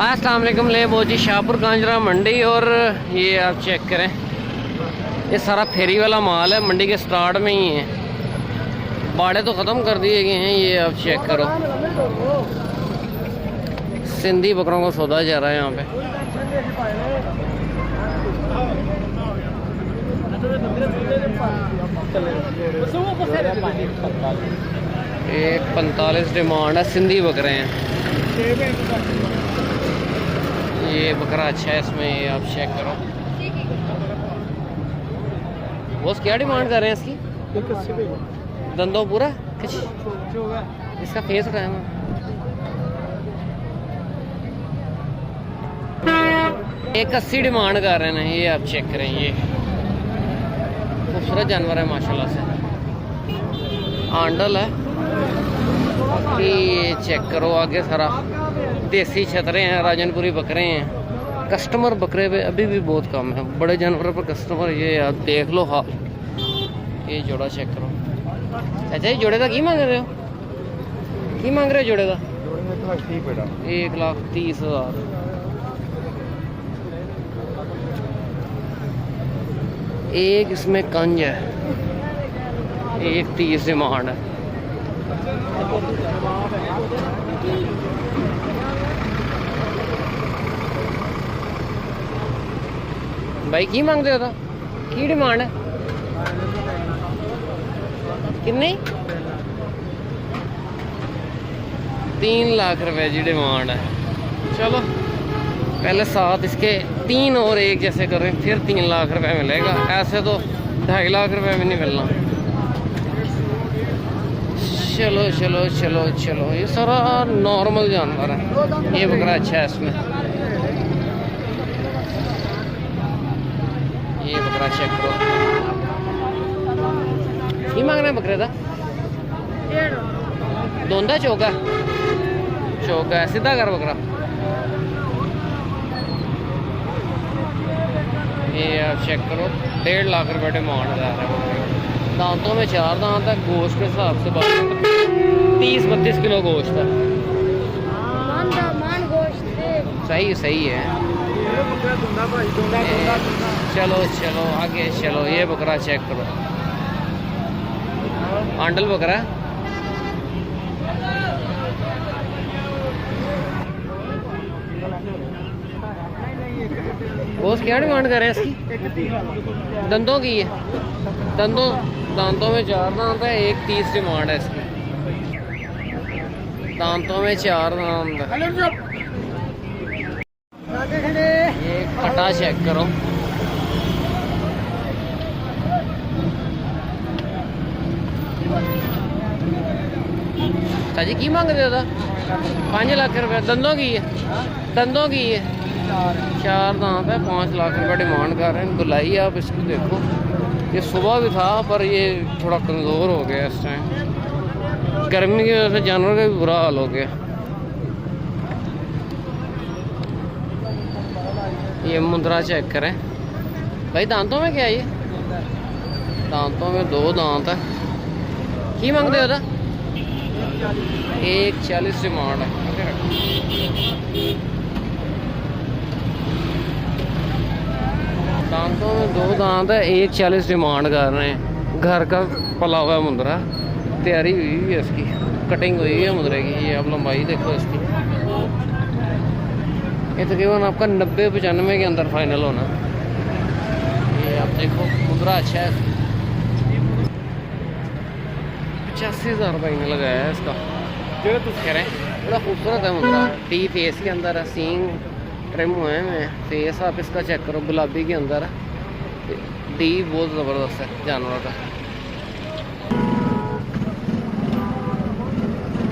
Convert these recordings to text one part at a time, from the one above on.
अस्सलाम वालेकुम। ले वो जी शाहपुर कांजरा मंडी। और ये आप चेक करें, ये सारा फेरी वाला माल है, मंडी के स्टार्ट में ही है। बाड़े तो ख़त्म कर दिए गए हैं। ये आप चेक करो, सिंधी बकरों को सौदा जा रहा है यहाँ पे। एक 45 डिमांड है, सिंधी बकरे हैं। ये बकरा अच्छा है, इसमें ये आप चेक करो। वो क्या डिमांड कर रहे हैं इसकी? दंदों पूरा इसका फेस उठाया मैं। एक 80 डिमांड कर रहे हैं। ये आप चेक करें, ये खूबसूरत जानवर है माशाल्लाह से। आंडल है कि ये चेक करो, आगे सारा देसी छतरे हैं, राजनपुरी बकरे हैं। कस्टमर बकरे पे अभी भी बहुत कम है, बड़े जानवरों पर कस्टमर। ये आप देख लो हाल। ये जोड़ा चेक करो। अच्छा, ये जोड़े का की मांग रहे हो? की मांग रहे हो जोड़े का? 1,30,000। एक इसमें कंज है, 1,30 डिमांड है। भाई की मांगते हो? था की डिमांड है? कितनी? 3 लाख रुपए जी डिमांड है। चलो पहले 7 इसके 3 और 1 जैसे करें, फिर 3 लाख रुपए मिलेगा। ऐसे तो 2.5 लाख रुपए में नहीं मिलना। चलो चलो चलो चलो, ये सारा नॉर्मल जानवर है। ये बकरा अच्छा है इसमें। ये बकरा चेक करो। ये मांग रहे हैं बकरे का? दोंदा चौका चौका है, सीधा कर बकरा। ये आप चेक करो, 1.5 लाख रुपए डिमांड है। दांतों में 4 दांत है। गोश्त के हिसाब से 30-32 किलो गोश्त है। सही सही है। चलो चलो आगे चलो। ये बकरा चेक करो, आंडल बकरा। बहुत क्या डिमांड कर रहे हैं इसकी? दंदों की है, दांतों में 4 दांत है। 1,30 डिमांड है इसकी। दांतों में 4 दांत है। ये कटा चेक करो। जी की मांग रहे था? 5 लाख रुपए। दंदों की है, 4 दांत है। 5 लाख रुपए डिमांड कर रहे हैं। गुलाई आप इसको देखो, ये सुबह भी था पर ये थोड़ा कमज़ोर हो गया इस टाइम। गर्मी की वजह से जानवर का भी बुरा हाल हो गया। ये मुंद्रा चेक करें भाई। दांतों में क्या है ये? दांतों में 2 दांत है। की मांगते हो? 1,40 डिमांड है। दांतों में 2 दांत है। 1,40 डिमांड कर रहे हैं। घर का पला हुआ है मुंद्रा, तैयारी हुई है इसकी, कटिंग हुई है मुंद्रे की। ये आप लंबाई देखो इसकी। ये तकरीबन आपका 90-95 के अंदर फाइनल होना। ये आप देखो, मुंद्रा अच्छा है। 85,000 रुपये ने लगाया है इसका। जो तो कह रहे हैं बड़ा खूबसूरत है मुंद्रा। टी फेस के अंदर है, सींग ट्रिम हुए हैं। फेस आप इसका चेक करो, गुलाबी के अंदर है। टी बहुत ज़बरदस्त है जानवर का।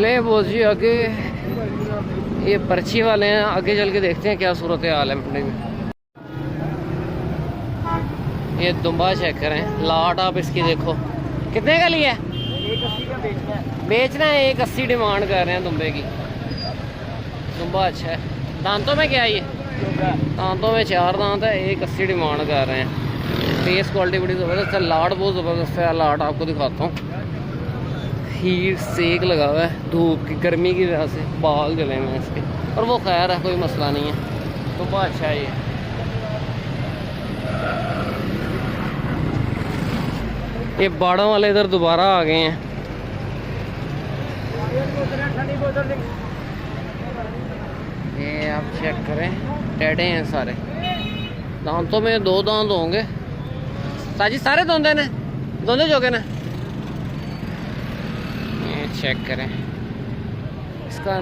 ले वो जी आगे ये पर्ची वाले हैं, आगे चल के देखते हैं क्या सूरत हाल है मंडी में। ये दुम्बा चेक करें, लाट आप इसकी देखो। कितने का लिया? 1,80 का बेचना है। 1,80 डिमांड कर रहे हैं दुम्बे की। दुम्बा अच्छा है। दांतों में क्या है ये? दांतों में 4 दांत है। 1,80 डिमांड कर रहे हैं। फेस क्वालिटी बड़ी ज़बरदस्त है। लाट बहुत ज़बरदस्त है। लाट आपको दिखाता हूँ। हीट सेक लगा हुआ है धूप की गर्मी की वजह से, बाल जले हुए हैं इसके, और वो खैर है कोई मसला नहीं है। तो बहुत अच्छा है ये बाड़ों वाले इधर दोबारा आ गए हैं। ये आप चेक करें, टेढ़े हैं सारे, दांतों में 2 दांत होंगे साजी, सारे धोंदे ने धोंदे जोगे ने। ये चेक करें, इसका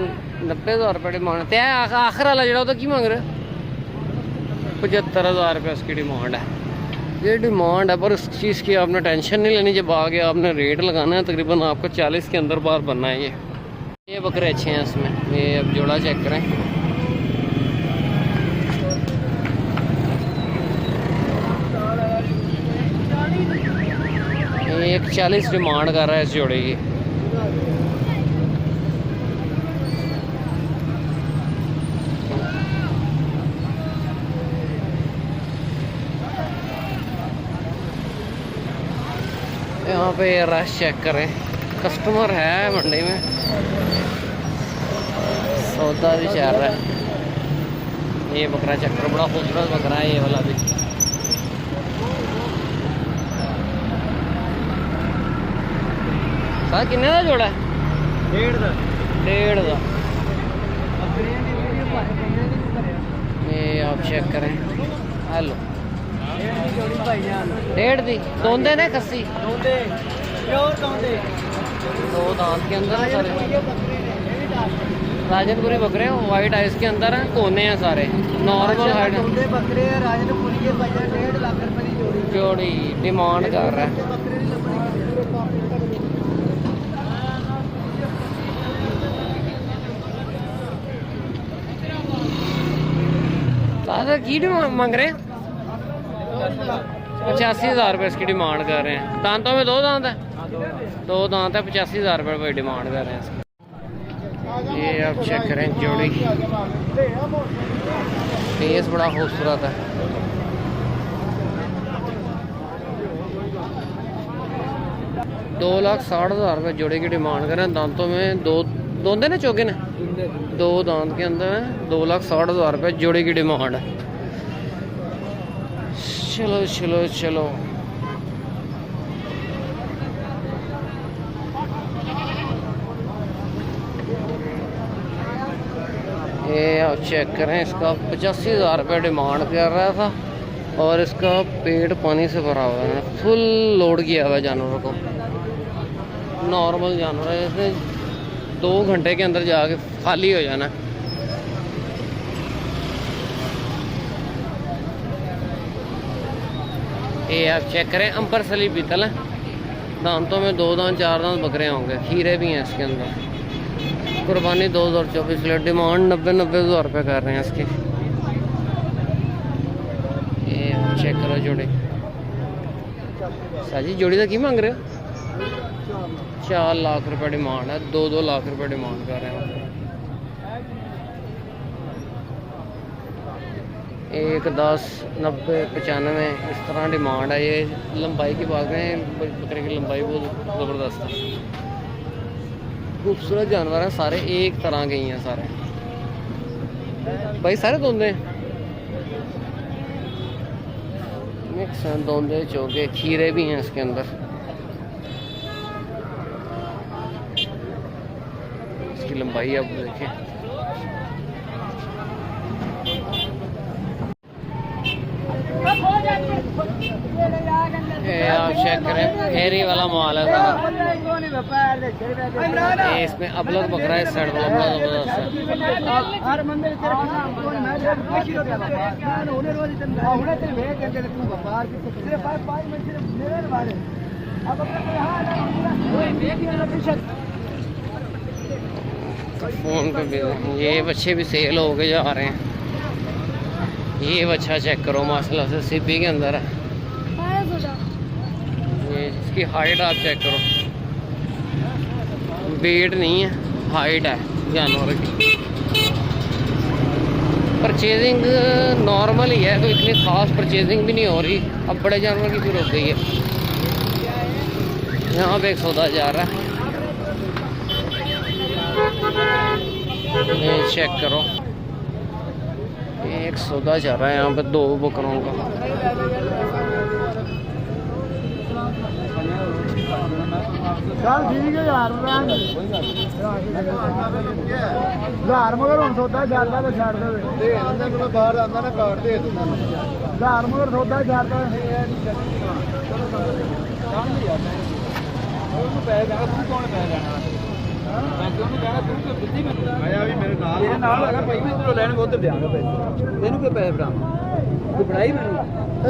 90,000 रुपये डिमांड है। आखिर वाला जरा तो की मांग रहे, 75,000 रुपये उसकी डिमांड है। ये डिमांड है, पर उस चीज़ की आपने टेंशन नहीं लेनी, जब आगे आपने रेट लगाना है तकरीबन आपको 40 के अंदर बार बनना है। ये बकरे अच्छे हैं इसमें। ये अब जोड़ा चेक करें, ये 40 डिमांड कर रहा है इस जोड़े की। यहाँ पे रश चेक करें, कस्टमर है मंडी में, सौदा भी चल रहा है। ये बकरा चेक करो, बड़ा खूबसूरत बकरा है ये वाला भी। साथ किन्ने का जोड़ा है? 1.5 का। ये आप चेक करें, हेलो 1.5 दी दोंदे ने खस्सी, 2 दांत के अंदर है सारे, राजनपुरी बकरे हैं, वाइट आइस के अंदर हैं, कोने हैं सारे, नॉर्मल हाइट बकरे राजनपुरी के 1.5 लाख रुपए की जोड़ी डिमांड कर रहा है। दादा की मांग रहे हैं? 85,000 रुपये इसकी डिमांड कर रहे हैं। दांतों में 2 दांत है, 2 दांत है, 85,000 रुपये डिमांड कर रहे हैं इसकी। ये आप चेक करें जोड़ी, फेस बड़ा खूबसूरत है। ₹2,60,000 जोड़े की डिमांड कर रहे हैं। दांतों में 2 दोंदे ने चौके ने, 2 दांत के अंदर है। 2,60,000 रुपये जोड़े की डिमांड है। चलो चलो चलो, ये आप चेक करें, इसका 85,000 रुपये डिमांड कर रहा था, और इसका पेट पानी से भरा हुआ है, फुल लोड किया हुआ है जानवरों को। नॉर्मल जानवर है, इसने 2 घंटे के अंदर जाके खाली हो जाना। ये आप चेक करें, अंबर सली पीतल है, दांतों में 2 दांत 4 दांत बकरे होंगे, खीरे भी हैं इसके अंदर। कुर्बानी 2024 के लिए डिमांड 90,000 रुपये कर रहे हैं इसकी। ये चेक करो जोड़ी, साजी जोड़ी का की मांग रहे हो? 4 लाख रुपये डिमांड है, 2-2 लाख रुपये डिमांड कर रहे हैं। 1, 10, 90, 95 इस तरह डिमांड है। ये लंबाई की बात करें, बकरे की लंबाई बहुत ज़बरदस्त है। खूबसूरत जानवर हैं सारे, एक तरह के ही हैं सारे भाई, सारे दोंदे मिक्स हैं, दोंदे चौके, खीरे भी हैं इसके अंदर। इसकी लंबाई आप देखें, आप चेक करें, फेरी वाला माल है सारा। ये इसमें अबलग बकरा है, इस साइड वाला बड़ा ज़बरदस्त है। फोन पे भी ये बच्चे भी सेल हो के जा रहे हैं। ये बच्चा चेक करो, माशाल्लाह से सीपी के अंदर है। ये इसकी हाइट आप चेक करो, वेट नहीं है, हाइट है जानवर की। परचेजिंग नॉर्मल ही है, कोई इतनी खास परचेजिंग भी नहीं हो रही। अब बड़े जानवर की फिर हो गई है। यहाँ पे एक सौदा जा रहा है, ये चेक करो, एक सौदा चल रहा है यहाँ पे 2 बकरों का। चल ठीक है यार, घर मगर हम सौदा छाड़ता तो छाड़ दे बाहर आंदा ना काट दे घर मगर सौदा छाड़ता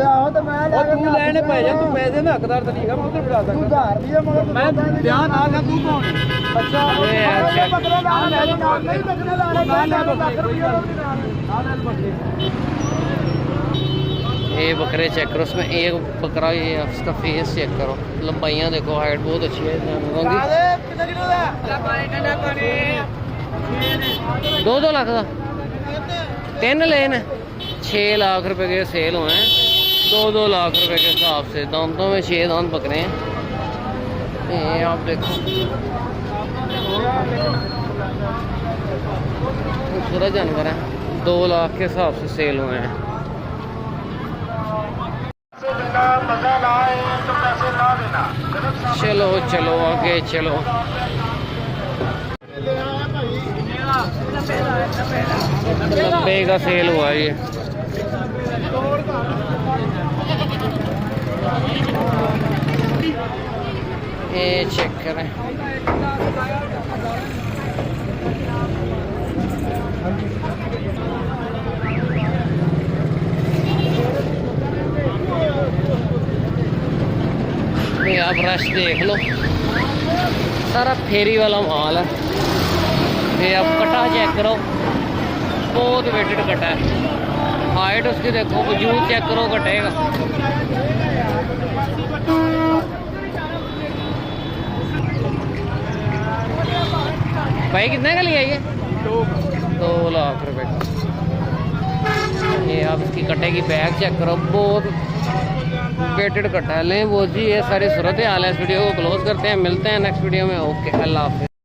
ਆਹੋ ਤੇ ਮੈਂ ਲੈ ਕੇ ਤੂੰ ਲੈਣੇ ਪੈ ਜਾ, ਤੂੰ ਪੈਸੇ ਦਾ ਹੱਕਦਾਰ ਤਾਂ ਨਹੀਂ ਹੈਗਾ, ਮੈਂ ਉੱਧਰ ਫੜਾ ਦਾਂਗਾ। ਤੂੰ ਧਾਰ ਦੀ ਮਗਰ ਮੈਂ ਬਿਆਨ ਨਾ ਕਰ, ਤੂੰ ਕੌਣ? ਅੱਛਾ ਇਹ ਬੱਕਰੇ ਨਾਲ ਲੈ ਜਾ, ਨਾਲ ਨਹੀਂ ਬੱਕਰੇ ਨਾਲ ਲੈ ਲੱਖ ਰੁਪਏ ਨਾਲ ਲੈ ਬੱਕਰੇ। ये बकरे चेक करो, उसमें एक बकरा, ये उसका फेस चेक करो, लंबाइयाँ देखो, हाइट बहुत अच्छी है जानवरों की। 2-2 लाख का 3 लेन है, 6 लाख रुपए के सेल हुए हैं 2-2 लाख रुपए के हिसाब से। दांतों में 6 दांत बकरे हैं, ये आप देखो खूबसूरत जानवर है, 2 लाख के हिसाब से सेल हुए हैं। चलो चलो आगे चलो। 90 का सेल हुआ ये। ये चेक करें, आप रश देख लो, सारा फेरी वाला माल है। ये आप कटा चेक करो, बहुत वेटेड कटा है, हाइट उसकी देखो, वजूद चेक करो, कटेगा। भाई कितने का लिया ये? 2 लाख रुपए का। ये आप इसकी कटे की बैग चेक करो, बहुत वेटेड कटा है। लें वो जी, ये सारी सूरत हाल है। इस वीडियो को क्लोज करते हैं, मिलते हैं नेक्स्ट वीडियो में। ओके, अल्लाह हाफिज़।